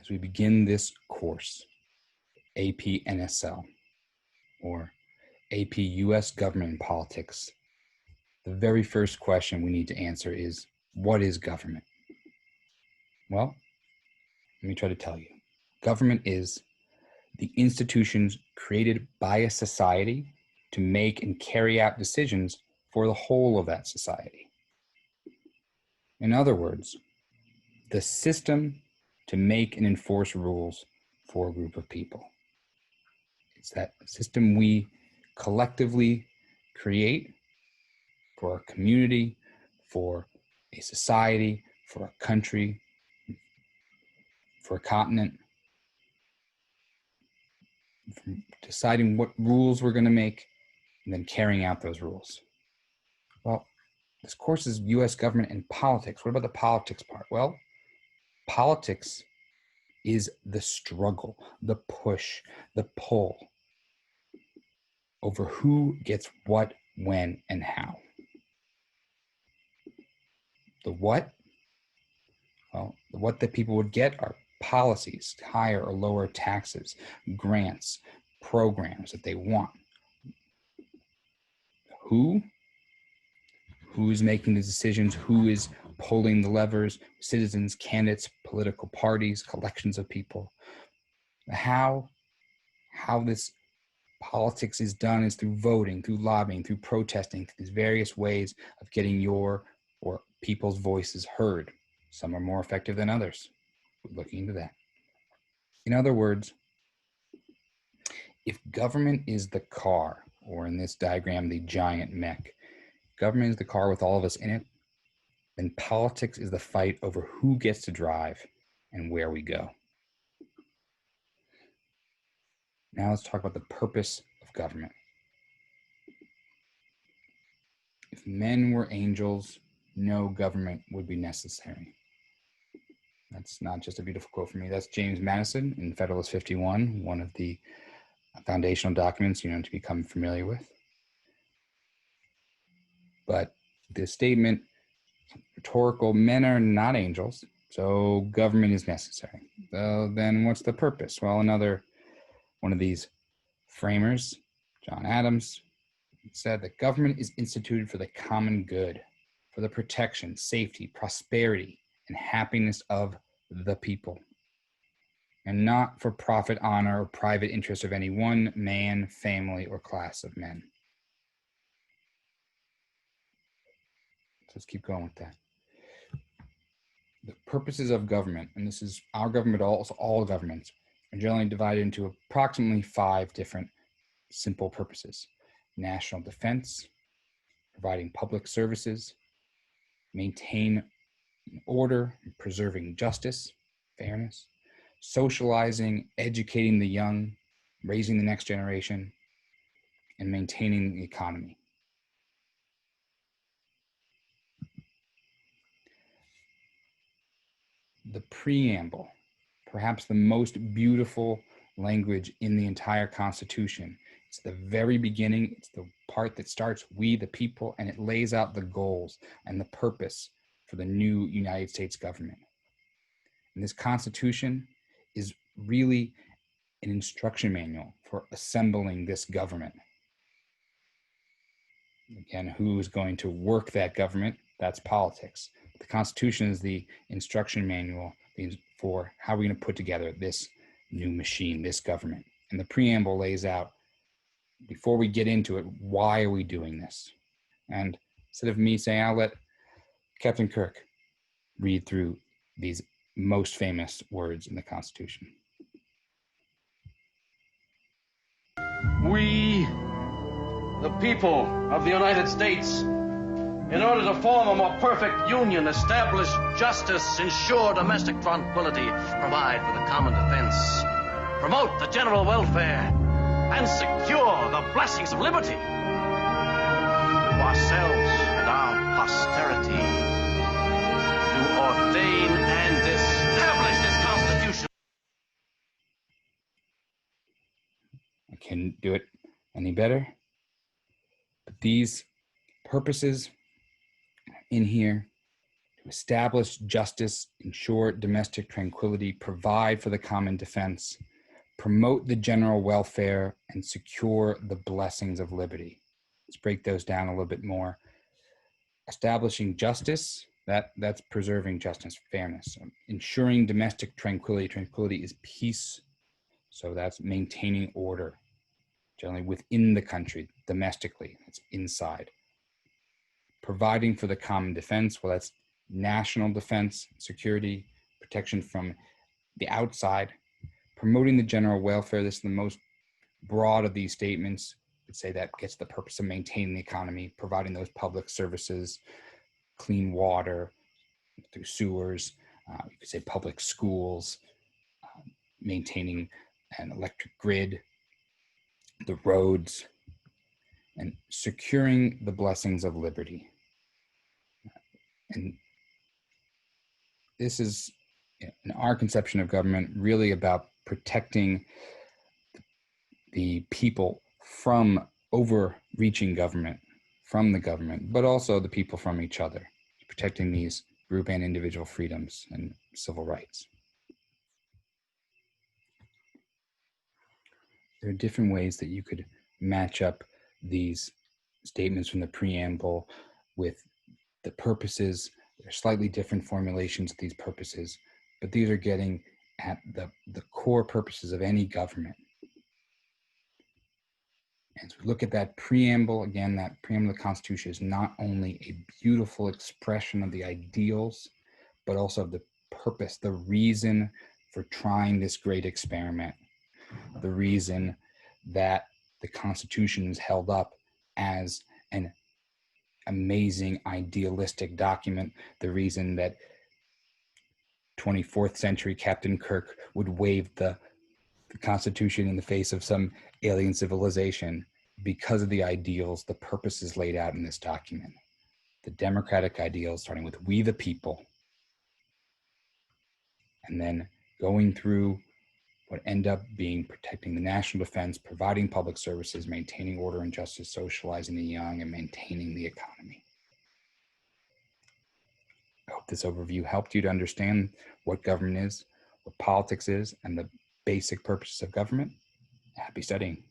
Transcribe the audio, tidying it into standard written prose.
as we begin this course, AP NSL, or AP US Government and Politics, the very first question we need to answer is, what is government? Well, let me try to tell you. Government is the institutions created by a society to make and carry out decisions for the whole of that society. In other words, the system to make and enforce rules for a group of people. It's that system we collectively create for our community, for a society, for a country, for a continent, deciding what rules we're going to make, and then carrying out those rules. Well, this course is US government and politics. What about the politics part? Well, politics is the struggle, the push, the pull over who gets what, when, and how. The what? Well, the what that people would get are policies, higher or lower taxes, grants, programs that they want. Who? Who's making the decisions? Who is pulling the levers? Citizens, candidates, political parties, collections of people. How this politics is done is through voting, through lobbying, through protesting, through these various ways of getting your or people's voices heard. Some are more effective than others. We're looking into that. In other words, if government is the car, or in this diagram, the giant mech, government is the car with all of us in it, then politics is the fight over who gets to drive and where we go. Now let's talk about the purpose of government. If men were angels, no government would be necessary. That's not just a beautiful quote from me. That's James Madison in Federalist 51, one of the foundational documents to become familiar with. But this statement, rhetorical, men are not angels, so government is necessary. So then what's the purpose? Well, another one of these framers, John Adams, said that government is instituted for the common good, for the protection, safety, prosperity, and happiness of the people, and not for profit, honor, or private interest of any one man, family, or class of men. So let's keep going with that. The purposes of government, and this is our government, also all governments, are generally divided into approximately 5 different simple purposes: national defense, providing public services, maintain order, preserving justice, fairness, socializing, educating the young, raising the next generation, and maintaining the economy. The preamble, perhaps the most beautiful language in the entire Constitution. It's the very beginning. It's the part that starts "we the people," and it lays out the goals and the purpose for the new United States government. And this Constitution is really an instruction manual for assembling this government. Again, who is going to work that government? That's politics. The Constitution is the instruction manual for how we're going to put together this new machine, this government. And the preamble lays out, before we get into it, why are we doing this? And instead of me saying, I'll let Captain Kirk read through these most famous words in the Constitution. We, the people of the United States, in order to form a more perfect union, establish justice, ensure domestic tranquility, provide for the common defense, promote the general welfare, and secure the blessings of liberty to ourselves and our posterity, to ordain and establish this Constitution. I couldn't do it any better. But these purposes in here to establish justice, ensure domestic tranquility, provide for the common defense, promote the general welfare, and secure the blessings of liberty. Let's break those down a little bit more. Establishing justice, that's preserving justice, fairness. Ensuring domestic tranquility. Tranquility is peace, so that's maintaining order, generally within the country, domestically, it's inside. Providing for the common defense, well, that's national defense, security, protection from the outside. Promoting the general welfare, this is the most broad of these statements. I'd say that gets the purpose of maintaining the economy, providing those public services, clean water through sewers, you could say public schools, maintaining an electric grid, the roads, and securing the blessings of liberty. And this is, in our conception of government, really about protecting the people from overreaching government, from the government, but also the people from each other, protecting these group and individual freedoms and civil rights. There are different ways that you could match up these statements from the preamble with the purposes. There are slightly different formulations of these purposes, but these are getting at the core purposes of any government. As we look at that preamble, again, that preamble of the Constitution is not only a beautiful expression of the ideals, but also of the purpose, the reason for trying this great experiment, the reason that the Constitution is held up as an amazing, idealistic document, the reason that 24th century Captain Kirk would wave the Constitution in the face of some alien civilization, because of the ideals, the purposes laid out in this document. The democratic ideals, starting with we the people, and then going through what end up being protecting the national defense, providing public services, maintaining order and justice, socializing the young, and maintaining the economy. I hope this overview helped you to understand what government is, what politics is, and the basic purposes of government. Happy studying.